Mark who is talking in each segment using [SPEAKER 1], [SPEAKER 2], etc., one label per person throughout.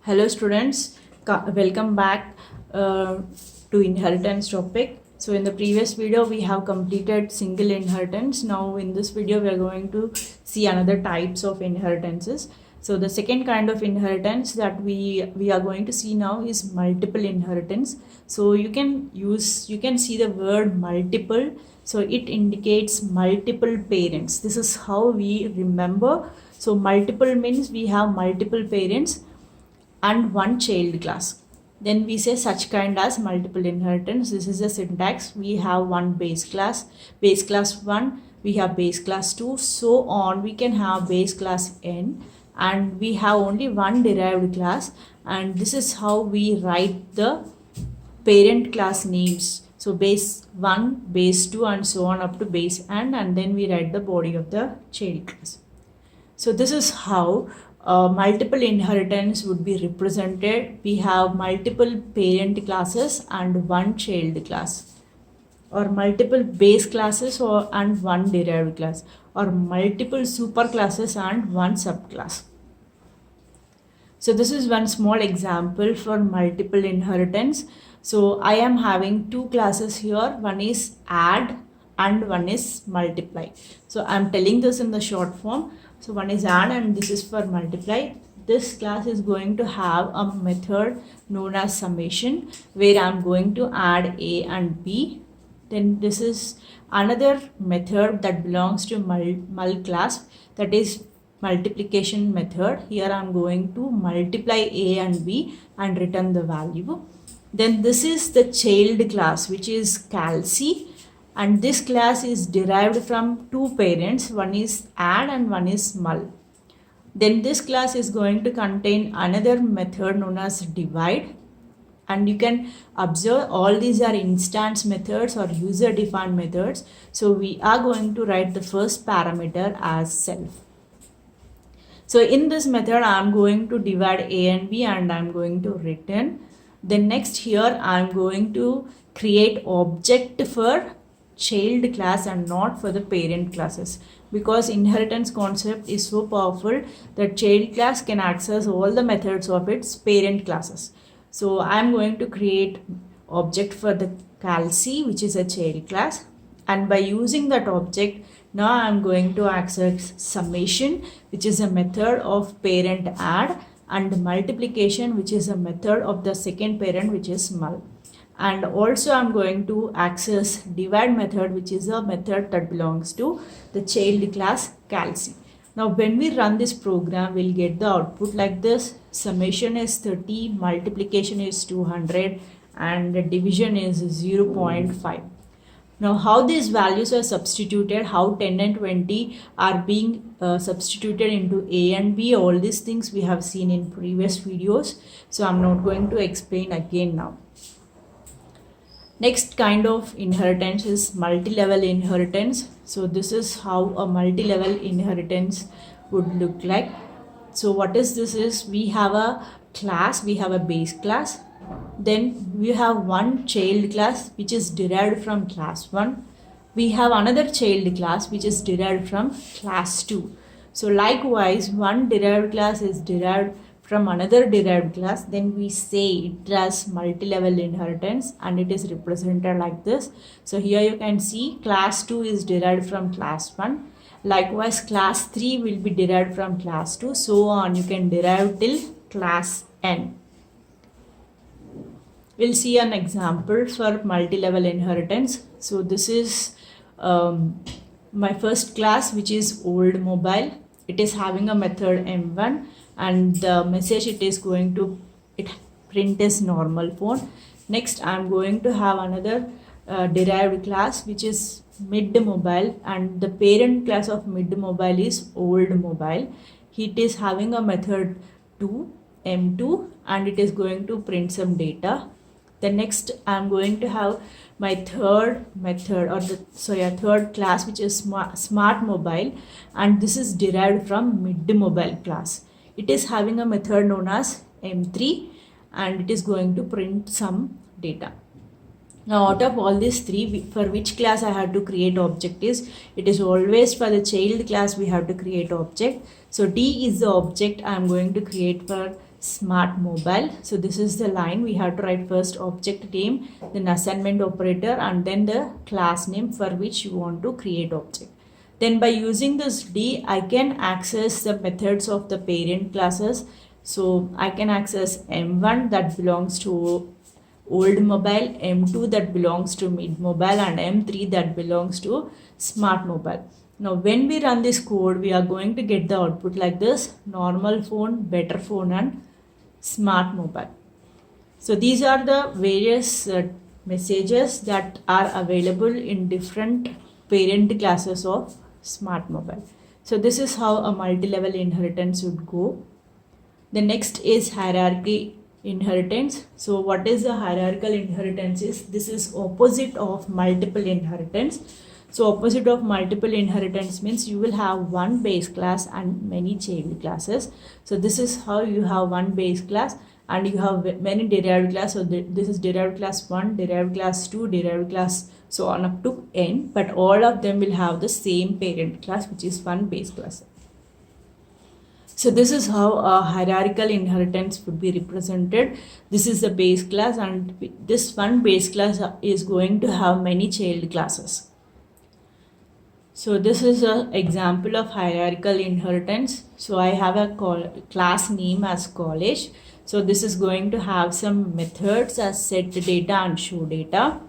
[SPEAKER 1] Hello students, welcome back to inheritance topic. So in the previous video we have completed single inheritance. Now in this video we are going to see another types of inheritances. So the second kind of inheritance that we are going to see now is multiple inheritance. So you can see the word multiple. So it indicates multiple parents. This is how we remember. So multiple means we have multiple parents and one child class. Then we say such kind as multiple inheritance. This is the syntax. We have one base class 1, we have base class 2, so on. We can have base class n, and we have only one derived class, and this is how we write the parent class names. So base 1, base 2, and so on up to base n, and then we write the body of the child class. So this is how multiple inheritance would be represented. We have multiple parent classes and one child class, or multiple base classes and one derived class, or multiple super classes and one subclass. So this is one small example for multiple inheritance. So I am having two classes here. One is add and one is multiply. So I am telling this in the short form. So one is add and this is for multiply. This class is going to have a method known as summation, where I am going to add A and B. Then this is another method that belongs to mul class, that is multiplication method. Here I am going to multiply A and B and return the value. Then this is the child class, which is calc, and this class is derived from two parents. One is add and one is mul. Then this class is going to contain another method known as divide, and you can observe all these are instance methods or user defined methods. So we are going to write the first parameter as self. So in this method I am going to divide A and B and I am going to return. Then next here I am going to create object for child class and not for the parent classes, because inheritance concept is so powerful that child class can access all the methods of its parent classes. So I am going to create object for the calc, which is a child class, and by using that object now I am going to access summation, which is a method of parent add, and multiplication, which is a method of the second parent, which is mul. And also I'm going to access divide method, which is a method that belongs to the child class calc. Now when we run this program, we'll get the output like this. Summation is 30, multiplication is 200, and the division is 0.5. Now how these values are substituted, how 10 and 20 are being substituted into A and B, all these things we have seen in previous videos. So I'm not going to explain again now. Next kind of inheritance is multi-level inheritance. So this is how a multi-level inheritance would look like. So what is this is, we have a class, we have a base class, then we have one child class which is derived from class 1. We have another child class which is derived from class 2. So likewise, one derived class is derived from another derived class. Then we say it has multi-level inheritance and it is represented like this. So here you can see class 2 is derived from class 1. Likewise, class 3 will be derived from class 2. So on, you can derive till class n. We'll see an example for multi-level inheritance. So this is my first class, which is old mobile. It is having a method m1, and the message it is going to print is normal phone. Next I am going to have another derived class which is mid mobile, and the parent class of mid mobile is old mobile. It is having a method 2 m2, and it is going to print some data. Then next I am going to have my third method, or third class, which is smart mobile, and this is derived from mid mobile class. It is having a method known as m3, and it is going to print some data. Now out of all these three, for which class I have to create object is, it is always for the child class we have to create object. So D is the object I am going to create for smart mobile. So this is the line. We have to write first object name, then assignment operator, and then the class name for which you want to create object. Then by using this D, I can access the methods of the parent classes. So I can access M1 that belongs to old mobile, M2 that belongs to mid mobile, and M3 that belongs to smart mobile. Now when we run this code, we are going to get the output like this: normal phone, better phone, and smart mobile. So these are the various messages that are available in different parent classes of smart mobile. So this is how a multi-level inheritance would go. The next is hierarchy inheritance. So what is the hierarchical inheritance is? This is opposite of multiple inheritance. So opposite of multiple inheritance means you will have one base class and many child classes. So this is how you have one base class and you have many derived class. So this is derived class 1, derived class 2, derived class, so on up to n, but all of them will have the same parent class, which is one base class. So this is how a hierarchical inheritance would be represented. This is the base class, and this one base class is going to have many child classes. So this is an example of hierarchical inheritance. So I have a class name as college. So this is going to have some methods as set data and show data.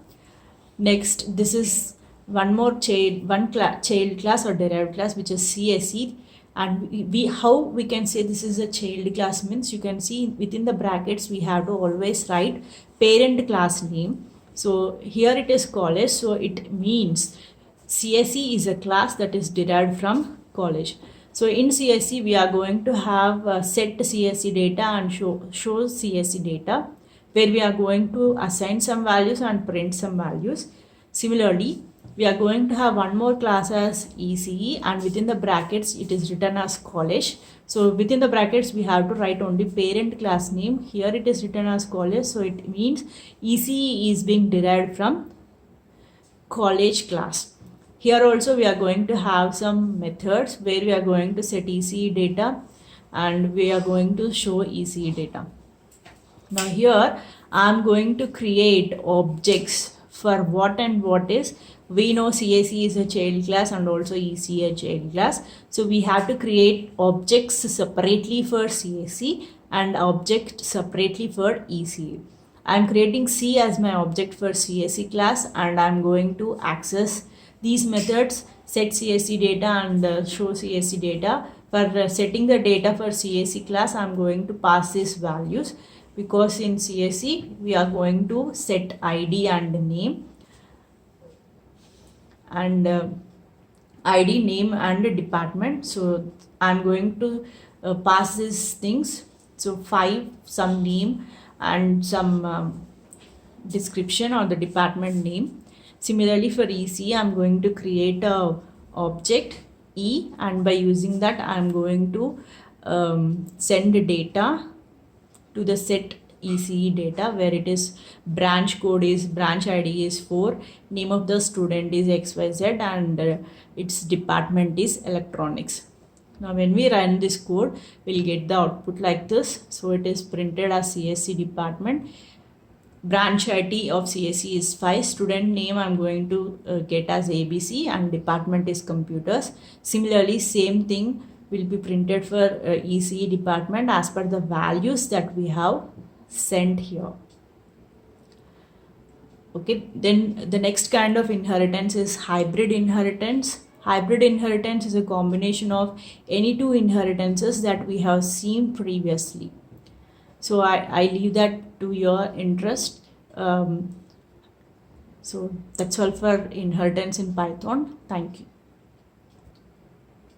[SPEAKER 1] Next, this is one more child class or derived class, which is CSE. And how we can say this is a child class means you can see within the brackets we have to always write parent class name. So here it is college, so it means CSE is a class that is derived from college. So in CSE we are going to have set CSE data and show CSE data, where we are going to assign some values and print some values. Similarly, we are going to have one more class as ECE, and within the brackets it is written as college. So within the brackets we have to write only parent class name. Here it is written as college, so it means ECE is being derived from college class. Here also we are going to have some methods where we are going to set ECE data and we are going to show ECE data. Now here I am going to create objects for what and what is. We know CSE is a child class and also ECE a child class. So we have to create objects separately for CSE and object separately for ECE. I am creating C as my object for CSE class, and I am going to access these methods set CSE data and show CSE data. For setting the data for CSE class, I am going to pass these values, because in CSE we are going to set ID and name, and ID, name and department. So I am going to pass these things. So 5, some name and some description or the department name. Similarly for EC, I am going to create a object E, and by using that I am going to send data to the set ECE data, where it is branch code is branch ID is 4, name of the student is XYZ, and its department is electronics. Now when we run this code, we'll get the output like this. So it is printed as CSE department. Branch ID of CSE is 5. Student name I'm going to get as ABC, and department is computers. Similarly, same thing will be printed for ECE department as per the values that we have sent here. Okay, then the next kind of inheritance is hybrid inheritance. Hybrid inheritance is a combination of any two inheritances that we have seen previously. So I leave that to your interest. So that's all for inheritance in Python. Thank you.